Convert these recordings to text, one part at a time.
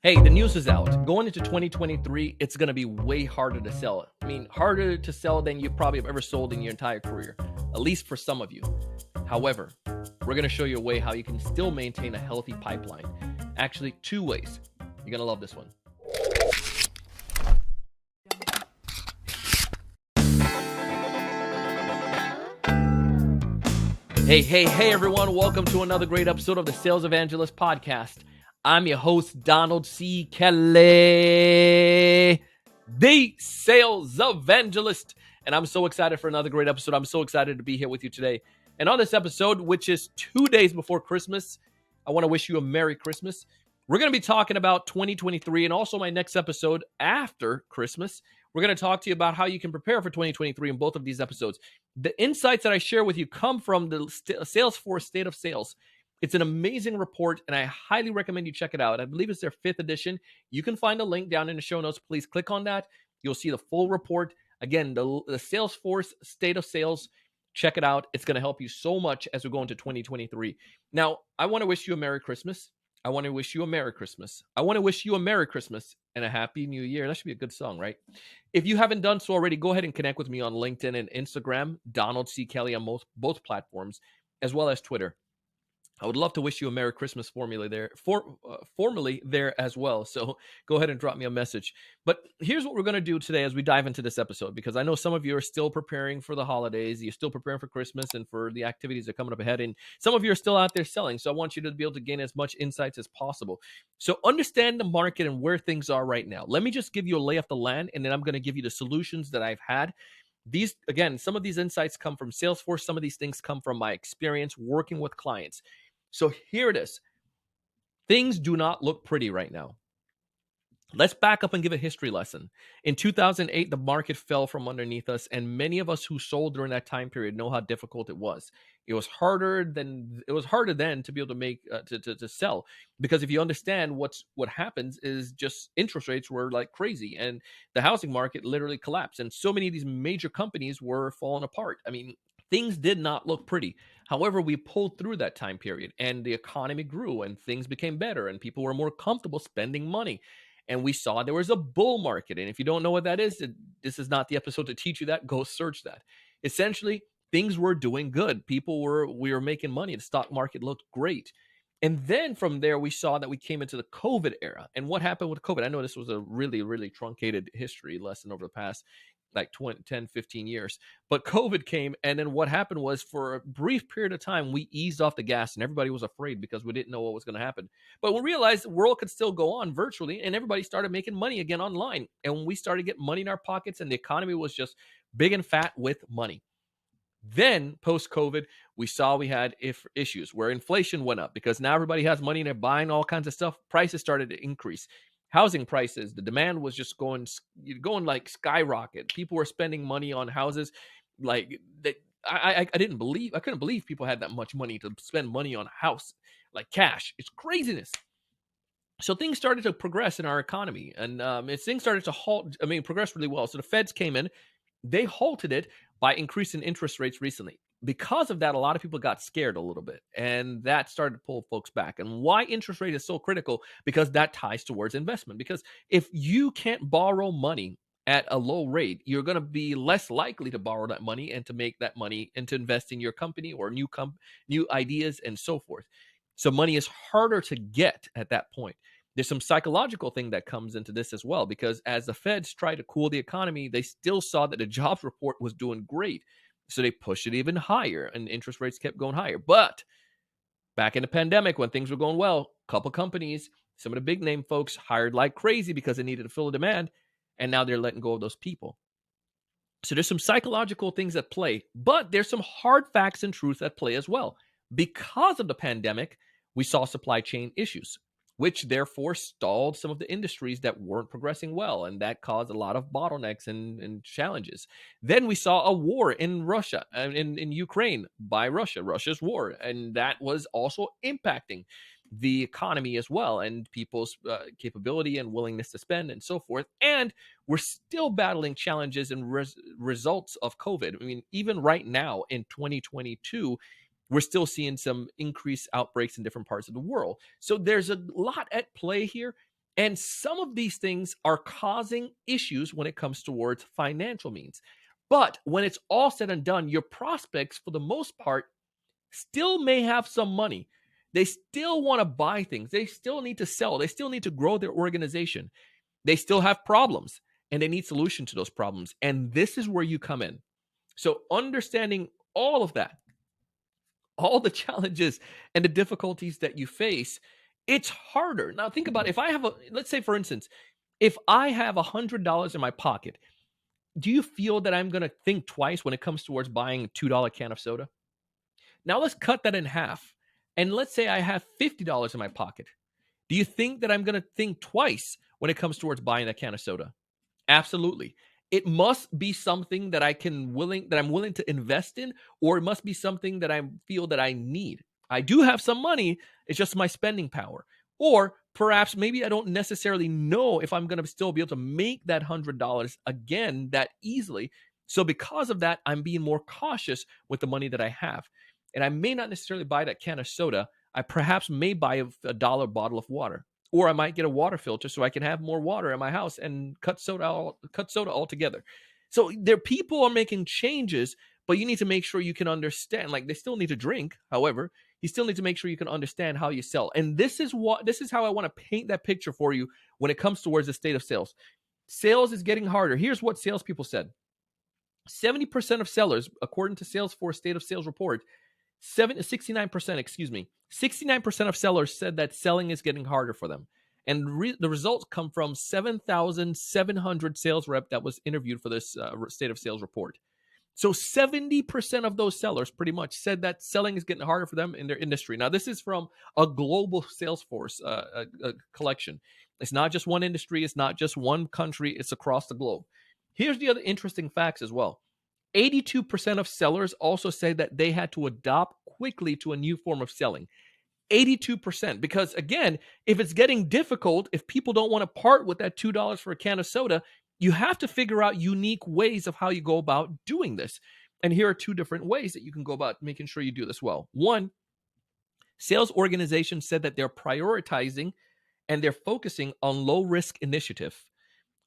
Hey, the news is out. Going into 2023, it's going to be way harder to sell. I mean, harder to sell than you probably have ever sold in your entire career, at least for some of you. However, we're going to show you a way how you can still maintain a healthy pipeline. Actually, two ways. You're going to love this one. Hey, everyone. Welcome to another great episode of the Sales Evangelist podcast. I'm your host, Donald C. Kelly, the Sales Evangelist. And I'm so excited for another great episode. I'm so excited to be here with you today. And on this episode, which is 2 days before Christmas, I want to wish you a Merry Christmas. We're going to be talking about 2023 and also my next episode after Christmas. We're going to talk to you about how you can prepare for 2023 in both of these episodes. The insights that I share with you come from the Salesforce State of Sales. It's an amazing report, and I highly recommend you check it out. I believe it's their 5th edition. You can find a link down in the show notes. Please click on that. You'll see the full report. Again, the Salesforce State of Sales. Check it out. It's going to help you so much as we go into 2023. Now, I want to wish you a Merry Christmas. I want to wish you a Merry Christmas. I want to wish you a Merry Christmas and a Happy New Year. That should be a good song, right? If you haven't done so already, go ahead and connect with me on LinkedIn and Instagram, Donald C. Kelly on both platforms, as well as Twitter. I would love to wish you a Merry Christmas formally there as well. So go ahead and drop me a message. But here's what we're going to do today as we dive into this episode, because I know some of you are still preparing for the holidays. You're still preparing for Christmas and for the activities that are coming up ahead. And some of you are still out there selling. So I want you to be able to gain as much insights as possible. So understand the market and where things are right now. Let me just give you a lay of the land, and then I'm going to give you the solutions that I've had. These, again, some of these insights come from Salesforce. Some of these things come from my experience working with clients. So here it is. Things do not look pretty right now. Let's back up and give a history lesson. In 2008, the market fell from underneath us, and many of us who sold during that time period know how difficult it was. It was harder then to be able to make to sell, because if you understand what happens is just interest rates were like crazy, and the housing market literally collapsed, and so many of these major companies were falling apart. I mean, things did not look pretty. However, we pulled through that time period, and the economy grew, and things became better, and people were more comfortable spending money. And we saw there was a bull market. And if you don't know what that is, this is not the episode to teach you that. Go search that. Essentially, things were doing good. We were making money. The stock market looked great. And then from there, we saw that we came into the COVID era. And what happened with COVID? I know this was a really, really truncated history lesson over the past like 10, 15 years. But COVID came, and then what happened was, for a brief period of time, we eased off the gas, and everybody was afraid because we didn't know what was going to happen. But we realized the world could still go on virtually, and everybody started making money again online. And when we started getting money in our pockets, and the economy was just big and fat with money. Then post-COVID, we saw we had issues where inflation went up because now everybody has money and they're buying all kinds of stuff. Prices started to increase. Housing prices, the demand was just going like skyrocket. People were spending money on houses like that. I couldn't believe people had that much money to spend money on a house, like cash. It's craziness. So things started to progress in our economy, and things started to progress really well. So the feds came in, they halted it by increasing interest rates recently. Because of that, a lot of people got scared a little bit, and that started to pull folks back. And why interest rate is so critical? Because that ties towards investment. Because if you can't borrow money at a low rate, you're going to be less likely to borrow that money and to make that money and to invest in your company or new ideas and so forth. So money is harder to get at that point. There's some psychological thing that comes into this as well, because as the feds try to cool the economy, they still saw that the jobs report was doing great. So they pushed it even higher, and interest rates kept going higher. But back in the pandemic, when things were going well, a couple companies, some of the big name folks, hired like crazy because they needed to fill the demand, and now they're letting go of those people. So there's some psychological things at play, but there's some hard facts and truths at play as well. Because of the pandemic, we saw supply chain issues, which therefore stalled some of the industries that weren't progressing well, and that caused a lot of bottlenecks and challenges. Then we saw a war in Russia, in Ukraine by Russia's war, and that was also impacting the economy as well, and people's capability and willingness to spend and so forth. And we're still battling challenges and results of COVID. I mean, even right now in 2022, we're still seeing some increased outbreaks in different parts of the world. So there's a lot at play here. And some of these things are causing issues when it comes towards financial means. But when it's all said and done, your prospects, for the most part, still may have some money. They still want to buy things. They still need to sell. They still need to grow their organization. They still have problems and they need solution to those problems. And this is where you come in. So understanding all of that, all the challenges and the difficulties that you face, it's harder. Now think about it. If I have let's say for instance, if I have $100 in my pocket, do you feel that I'm going to think twice when it comes towards buying a $2 can of soda? Now let's cut that in half. And let's say I have $50 in my pocket. Do you think that I'm going to think twice when it comes towards buying a can of soda? Absolutely. It must be something that I'm willing to invest in, or it must be something that I feel that I need. I do have some money, it's just my spending power. Or perhaps maybe I don't necessarily know if I'm going to still be able to make that $100 again that easily. So because of that, I'm being more cautious with the money that I have. And I may not necessarily buy that can of soda. I perhaps may buy a dollar bottle of water. Or I might get a water filter so I can have more water in my house and cut soda altogether. So people are making changes, but you need to make sure you can understand. Like, they still need to drink. However, you still need to make sure you can understand how you sell. And this is how I want to paint that picture for you when it comes towards the state of sales. Sales is getting harder. Here's what salespeople said. 70% of sellers, according to Salesforce State of Sales report, 69% of sellers said that selling is getting harder for them. And the results come from 7,700 sales rep that was interviewed for this State of Sales report. So 70% of those sellers pretty much said that selling is getting harder for them in their industry. Now, this is from a global Salesforce collection. It's not just one industry. It's not just one country. It's across the globe. Here's the other interesting facts as well. 82% of sellers also say that they had to adopt quickly to a new form of selling. 82%. Because again, if it's getting difficult, if people don't want to part with that $2 for a can of soda, you have to figure out unique ways of how you go about doing this. And here are two different ways that you can go about making sure you do this well. One, sales organizations said that they're prioritizing and they're focusing on low risk initiative.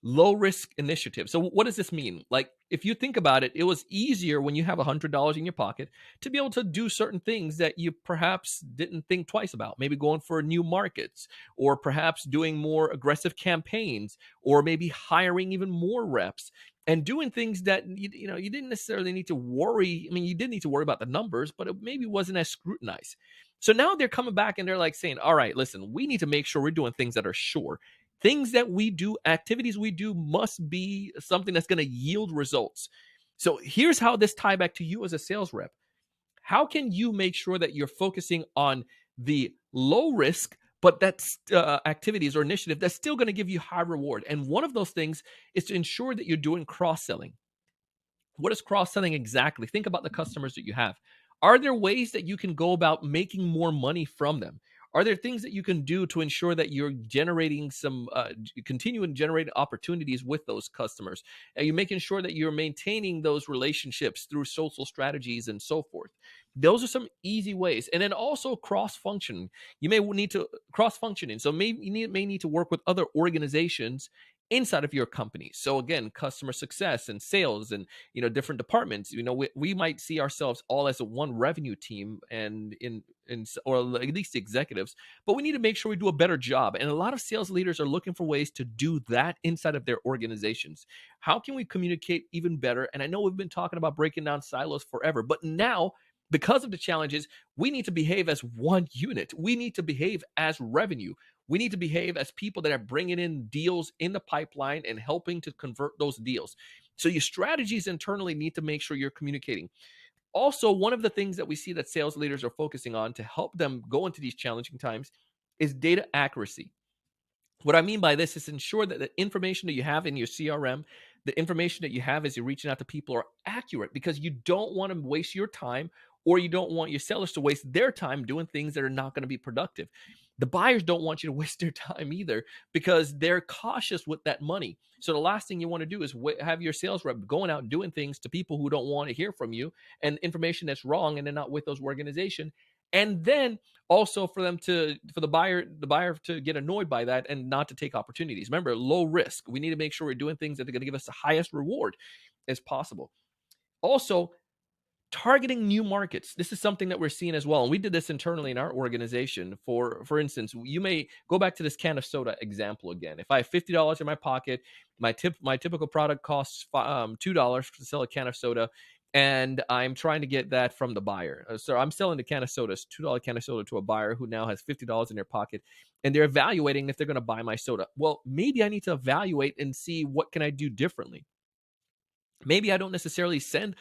Low risk initiative. So what does this mean? Like, if you think about it, it was easier when you have $100 in your pocket to be able to do certain things that you perhaps didn't think twice about. Maybe going for new markets, or perhaps doing more aggressive campaigns, or maybe hiring even more reps and doing things that you didn't necessarily need to worry. I mean, you did need to worry about the numbers, but it maybe wasn't as scrutinized. So now they're coming back and they're like saying, all right, listen, we need to make sure we're doing things that are sure. Things that we do, activities we do, must be something that's going to yield results. So here's how this ties back to you as a sales rep. How can you make sure that you're focusing on the low risk, but that's activities or initiative that's still going to give you high reward? And one of those things is to ensure that you're doing cross-selling. What is cross-selling exactly? Think about the customers that you have. Are there ways that you can go about making more money from them? Are there things that you can do to ensure that you're generating continuing to generate opportunities with those customers? Are you making sure that you're maintaining those relationships through social strategies and so forth? Those are some easy ways. And then also cross-functioning. You may need to cross-functioning. So maybe you may need to work with other organizations inside of your company. So again, customer success and sales and different departments. We might see ourselves all as a one revenue team, and or at least the executives, but we need to make sure we do a better job. And a lot of sales leaders are looking for ways to do that inside of their organizations. How can we communicate even better? And I know we've been talking about breaking down silos forever, but now, because of the challenges, we need to behave as one unit. We need to behave as revenue. We need to behave as people that are bringing in deals in the pipeline and helping to convert those deals. So your strategies internally need to make sure you're communicating. Also, one of the things that we see that sales leaders are focusing on to help them go into these challenging times is data accuracy. What I mean by this is ensure that the information that you have in your CRM, the information that you have as you're reaching out to people, are accurate, because you don't want to waste your time, or you don't want your sellers to waste their time doing things that are not going to be productive. The buyers don't want you to waste their time either, because they're cautious with that money. So the last thing you want to do is have your sales rep going out and doing things to people who don't want to hear from you, and information that's wrong, and they're not with those organizations. And then also for the buyer to get annoyed by that and not to take opportunities. Remember, low risk. We need to make sure we're doing things that are going to give us the highest reward as possible. Also, targeting new markets. This is something that we're seeing as well, and we did this internally in our organization. For instance, you may go back to this can of soda example again. If I have $50 in my pocket, my typical product costs $2 to sell a can of soda, and I'm trying to get that from the buyer. So I'm selling the can of soda, $2 can of soda, to a buyer who now has $50 in their pocket, and they're evaluating if they're going to buy my soda. Well, maybe I need to evaluate and see what can I do differently. Maybe I don't necessarily sell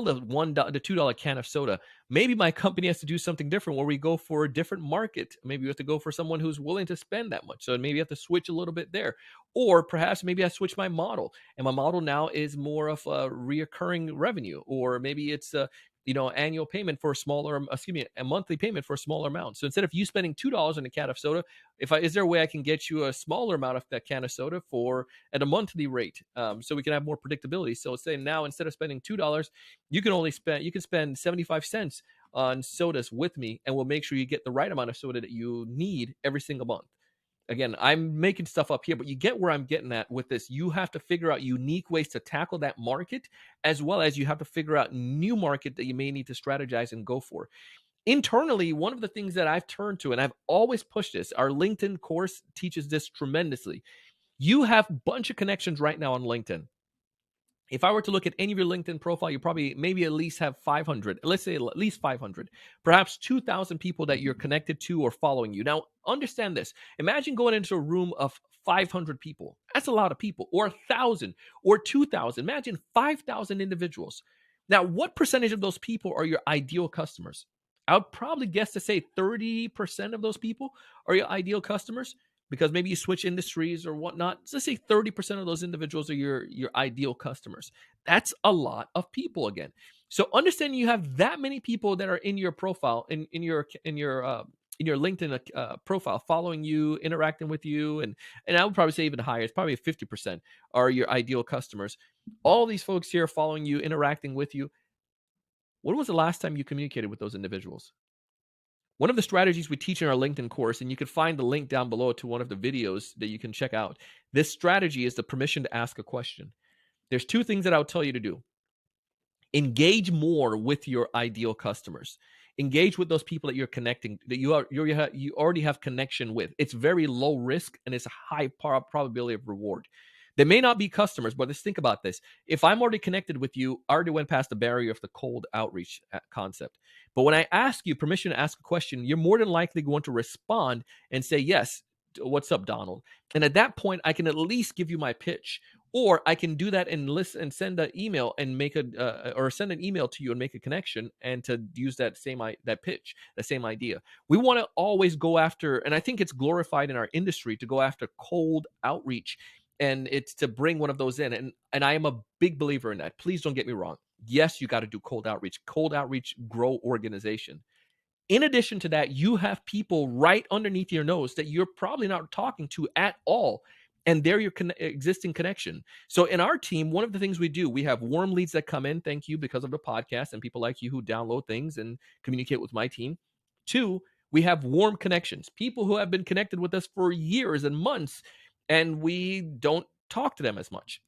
the $2 can of soda. Maybe my company has to do something different where we go for a different market. Maybe we have to go for someone who's willing to spend that much. So maybe I have to switch a little bit there. Or perhaps maybe I switch my model, and my model now is more of a reoccurring revenue, or maybe it's a annual payment for a smaller, a monthly payment for a smaller amount. So instead of you spending $2 on a can of soda, is there a way I can get you a smaller amount of that can of soda for at a monthly rate, so we can have more predictability? So say now, instead of spending $2, you can spend 75 cents on sodas with me, and we'll make sure you get the right amount of soda that you need every single month. Again, I'm making stuff up here, but you get where I'm getting at with this. You have to figure out unique ways to tackle that market, as well as you have to figure out new market that you may need to strategize and go for. Internally, one of the things that I've turned to, and I've always pushed this, our LinkedIn course teaches this tremendously. You have a bunch of connections right now on LinkedIn. If I were to look at any of your LinkedIn profile, you probably maybe at least have 500. Let's say at least 500, perhaps 2,000 people that you're connected to or following you. Now, understand this. Imagine going into a room of 500 people. That's a lot of people, or 1,000 or 2,000. Imagine 5,000 individuals. Now, what percentage of those people are your ideal customers? I would probably guess to say 30% of those people are your ideal customers, because maybe you switch industries or whatnot. So let's say 30% of those individuals are your ideal customers. That's a lot of people again. So understanding you have that many people that are in your profile, in your LinkedIn profile, following you, interacting with you, and I would probably say even higher. It's probably 50% are your ideal customers. All these folks here following you, interacting with you. When was the last time you communicated with those individuals? One of the strategies we teach in our LinkedIn course, and you can find the link down below to one of the videos that you can check out. This strategy is the permission to ask a question. There's two things that I would tell you to do. Engage more with your ideal customers. Engage with those people that you're connecting, that you already have connection with. It's very low risk, and it's a high probability of reward. They may not be customers, but let's think about this. If I'm already connected with you, I already went past the barrier of the cold outreach concept. But when I ask you permission to ask a question, you're more than likely going to respond and say, yes, what's up, Donald? And at that point, I can at least give you my pitch. Or I can do that and listen and send an email and or send an email to you and make a connection, and to use that pitch, the same idea. We want to always go after, and I think it's glorified in our industry to go after cold outreach, and it's to bring one of those in. And I am a big believer in that. Please don't get me wrong. Yes, you got to do cold outreach. Cold outreach grow organization. In addition to that, you have people right underneath your nose that you're probably not talking to at all, and they're your existing connection. So in our team, one of the things we do, we have warm leads that come in, thank you, because of the podcast and people like you who download things and communicate with my team. Two, we have warm connections, people who have been connected with us for years and months, and we don't talk to them as much.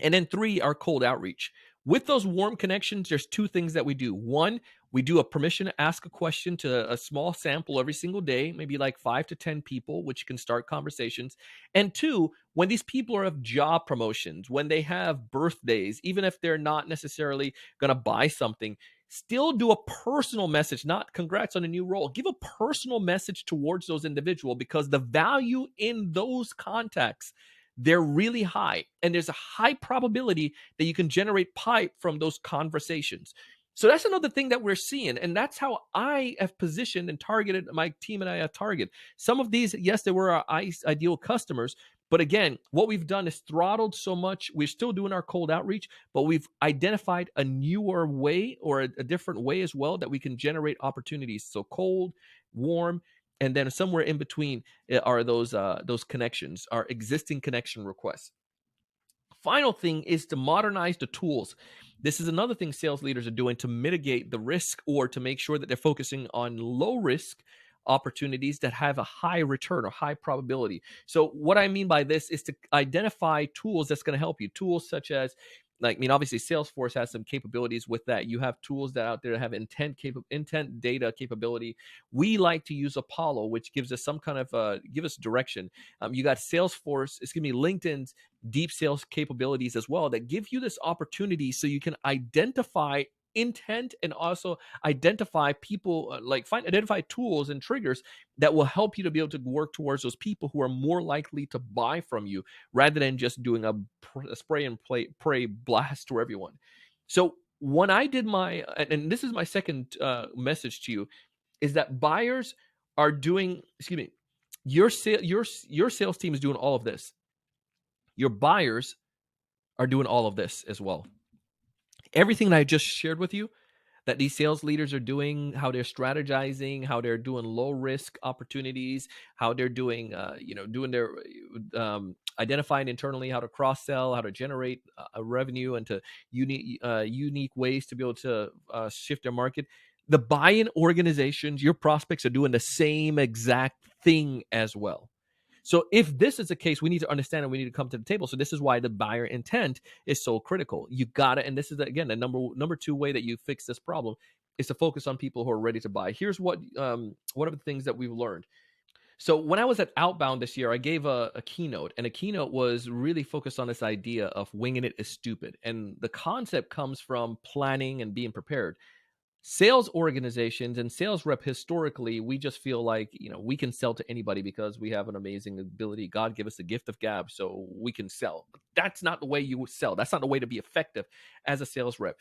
And then three, our cold outreach. With those warm connections, there's two things that we do. One, we do a permission to ask a question to a small sample every single day, maybe like 5 to 10 people, which can start conversations. And two, when these people are of job promotions, when they have birthdays, even if they're not necessarily going to buy something, still do a personal message, not congrats on a new role. Give a personal message towards those individuals, because the value in those contacts, they're really high, and there's a high probability that you can generate pipe from those conversations. So that's another thing that we're seeing, and that's how I have positioned and targeted, my team and I have targeted some of these. Yes, they were our ideal customers, but again, what we've done is throttled so much. We're still doing our cold outreach, but we've identified a newer way, or a different way as well, that we can generate opportunities. So cold, warm, and then somewhere in between are those connections, our existing connection requests. final thing is to modernize the tools. This is another thing sales leaders are doing to mitigate the risk or to make sure that they're focusing on low risk opportunities that have a high return or high probability. So what I mean by this is to identify tools that's going to help you. Tools such as, like, I mean, obviously Salesforce has some capabilities with that. You have tools that out there that have intent data capability. We like to use Apollo, which gives us some kind of give us direction. You got Salesforce, LinkedIn's deep sales capabilities as well that give you this opportunity so you can identify intent and also identify people, identify tools and triggers that will help you to be able to work towards those people who are more likely to buy from you rather than just doing a spray and pray blast to everyone. So when I did my, and this is my second message to you, is that buyers are doing, your sales team is doing all of this. Your buyers are doing all of this as well. Everything that I just shared with you, that these sales leaders are doing, how they're strategizing, how they're doing low risk opportunities, how they're doing, doing their identifying internally how to cross sell, how to generate a revenue into unique ways to be able to shift their market. The buy-in organizations, your prospects are doing the same exact thing as well. So if this is the case, we need to understand and we need to come to the table. So this is why the buyer intent is so critical. You got it. And this is, again, the number two way that you fix this problem is to focus on people who are ready to buy. Here's what are the things that we've learned. So when I was at Outbound this year, I gave a keynote, and a keynote was really focused on this idea of winging it is stupid. And the concept comes from planning and being prepared. Sales organizations and sales rep, historically, we just feel like, we can sell to anybody because we have an amazing ability. God give us the gift of gab, so we can sell. But that's not the way you sell. That's not the way to be effective as a sales rep.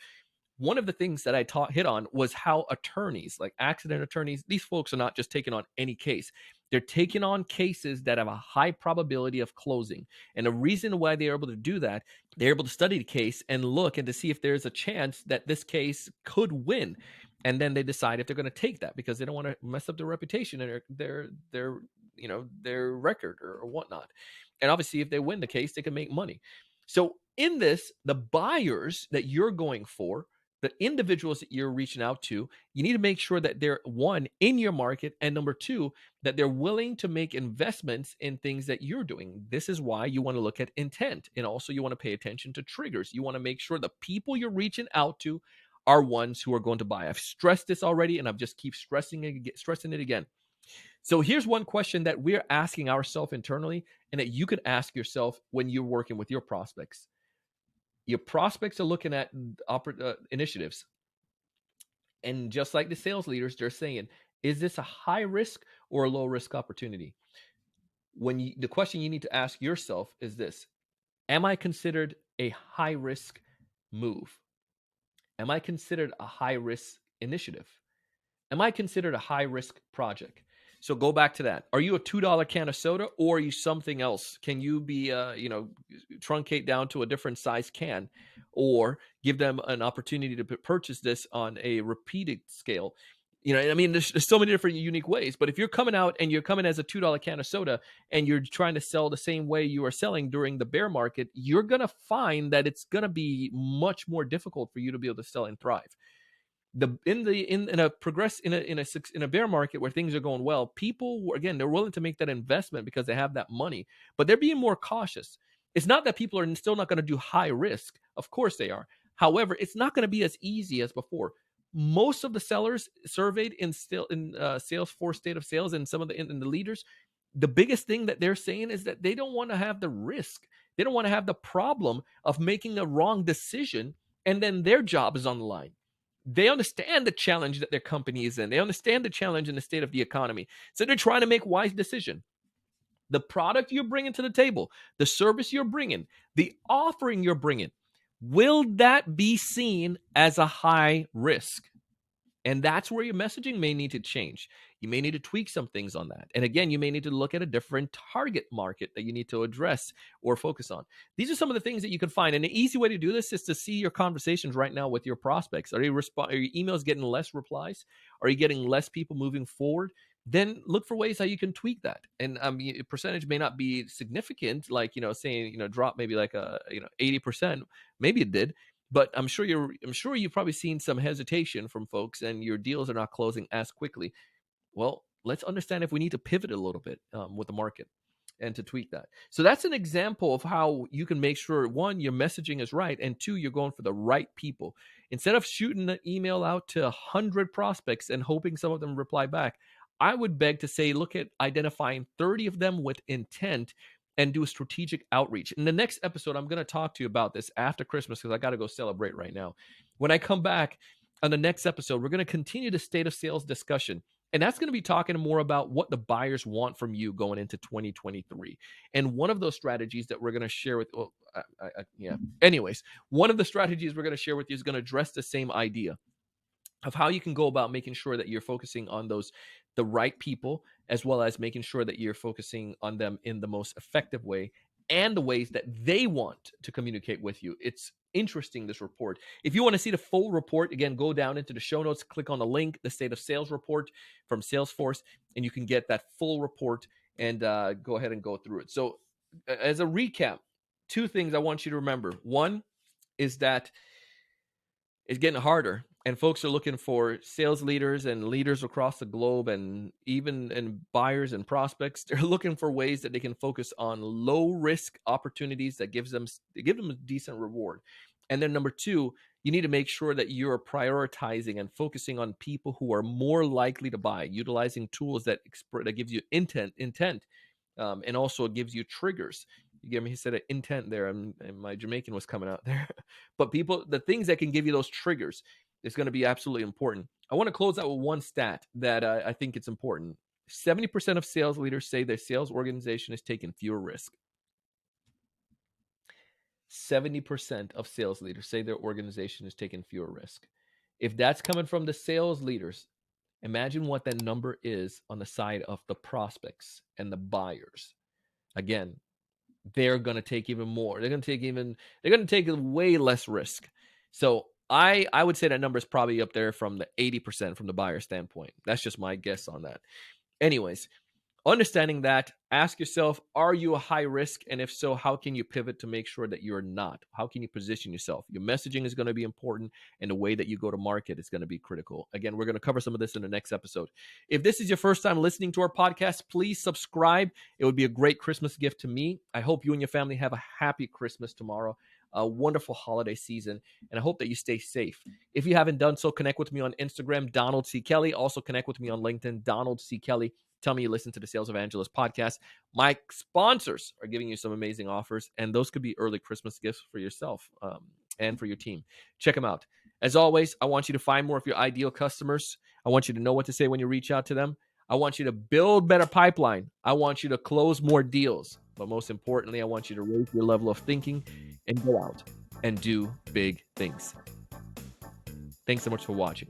One of the things that I hit on was how attorneys, like accident attorneys, these folks are not just taking on any case. They're taking on cases that have a high probability of closing. And the reason why they're able to do that, they're able to study the case and look and to see if there's a chance that this case could win. And then they decide if they're going to take that because they don't want to mess up their reputation and their record or whatnot. And obviously, if they win the case, they can make money. So in this, the buyers that you're going for, the individuals that you're reaching out to, you need to make sure that they're, one, in your market, and number two, that they're willing to make investments in things that you're doing. This is why you want to look at intent, and also you want to pay attention to triggers. You want to make sure the people you're reaching out to are ones who are going to buy. I've stressed this already, and I've just keep stressing it again. So here's one question that we're asking ourselves internally, and that you could ask yourself when you're working with your prospects. Your prospects are looking at initiatives. And just like the sales leaders, they're saying, is this a high risk or a low risk opportunity? The question you need to ask yourself is this: am I considered a high risk move? Am I considered a high risk initiative? Am I considered a high risk project? So go back to that. Are you a $2 can of soda, or are you something else? Can you be, truncate down to a different size can, or give them an opportunity to purchase this on a repeated scale? There's so many different unique ways. But if you're coming out and you're coming as a $2 can of soda and you're trying to sell the same way you are selling during the bear market, you're going to find that it's going to be much more difficult for you to be able to sell and thrive. In a bear market where things are going well, people, again, they're willing to make that investment because they have that money, but they're being more cautious. It's not that people are still not going to do high risk. Of course they are. However, it's not going to be as easy as before. Most of the sellers surveyed in Salesforce State of Sales and some of the leaders, the biggest thing that they're saying is that they don't want to have the risk. They don't want to have the problem of making a wrong decision and then their job is on the line. They understand the challenge that their company is in. They understand the challenge in the state of the economy. So they're trying to make wise decision. The product you're bringing to the table, the service you're bringing, the offering you're bringing, will that be seen as a high risk? And that's where your messaging may need to change. You may need to tweak some things on that. And again, you may need to look at a different target market that you need to address or focus on. These are some of the things that you can find. And the easy way to do this is to see your conversations right now with your prospects. Are your emails getting less replies? Are you getting less people moving forward? then look for ways how you can tweak that. And percentage may not be significant, like saying drop maybe like a 80%. Maybe it did, but I'm sure you've probably seen some hesitation from folks, and your deals are not closing as quickly. Well, let's understand if we need to pivot a little bit with the market and to tweak that. So that's an example of how you can make sure, one, your messaging is right, and two, you're going for the right people. Instead of shooting an email out to 100 prospects and hoping some of them reply back, I would beg to say, look at identifying 30 of them with intent and do a strategic outreach. In the next episode, I'm going to talk to you about this after Christmas, because I got to go celebrate right now. When I come back on the next episode, we're going to continue the state of sales discussion. And that's going to be talking more about what the buyers want from you going into 2023. And one of those strategies that we're going to share with, anyways, one of the strategies we're going to share with you is going to address the same idea of how you can go about making sure that you're focusing on the right people, as well as making sure that you're focusing on them in the most effective way and the ways that they want to communicate with you. It's interesting, this report. If you want to see the full report, again, go down into the show notes, click on the link, the State of Sales report from Salesforce, and you can get that full report and go ahead and go through it. So as a recap, two things I want you to remember. One is that it's getting harder, and folks are looking for sales leaders and leaders across the globe, and buyers and prospects. They're looking for ways that they can focus on low risk opportunities that give them a decent reward. And then number two, you need to make sure that you're prioritizing and focusing on people who are more likely to buy, utilizing tools that gives you intent, and also it gives you triggers. You get me? He said an intent there, and my Jamaican was coming out there. But the things that can give you those triggers is going to be absolutely important. I want to close out with one stat that I think it's important. 70% of sales leaders say their sales organization is taking fewer risks. 70% of sales leaders say their organization is taking fewer risks. If that's coming from the sales leaders, imagine what that number is on the side of the prospects and the buyers. Again, they're going to take even more. They're going to take way less risk. So I would say that number is probably up there from the 80% from the buyer standpoint. That's just my guess on that. Anyways, understanding that, ask yourself, are you a high risk? And if so, how can you pivot to make sure that you're not? How can you position yourself? Your messaging is going to be important, and the way that you go to market is going to be critical. Again, we're going to cover some of this in the next episode. If this is your first time listening to our podcast, please subscribe. It would be a great Christmas gift to me. I hope you and your family have a happy Christmas tomorrow, a wonderful holiday season, and I hope that you stay safe. If you haven't done so, connect with me on Instagram, Donald C. Kelly. Also connect with me on LinkedIn, Donald C. Kelly. Tell me you listen to the Sales Evangelist podcast. My sponsors are giving you some amazing offers, and those could be early Christmas gifts for yourself and for your team. Check them out. As always, I want you to find more of your ideal customers. I want you to know what to say when you reach out to them. I want you to build better pipeline. I want you to close more deals. But most importantly, I want you to raise your level of thinking and go out and do big things. Thanks so much for watching.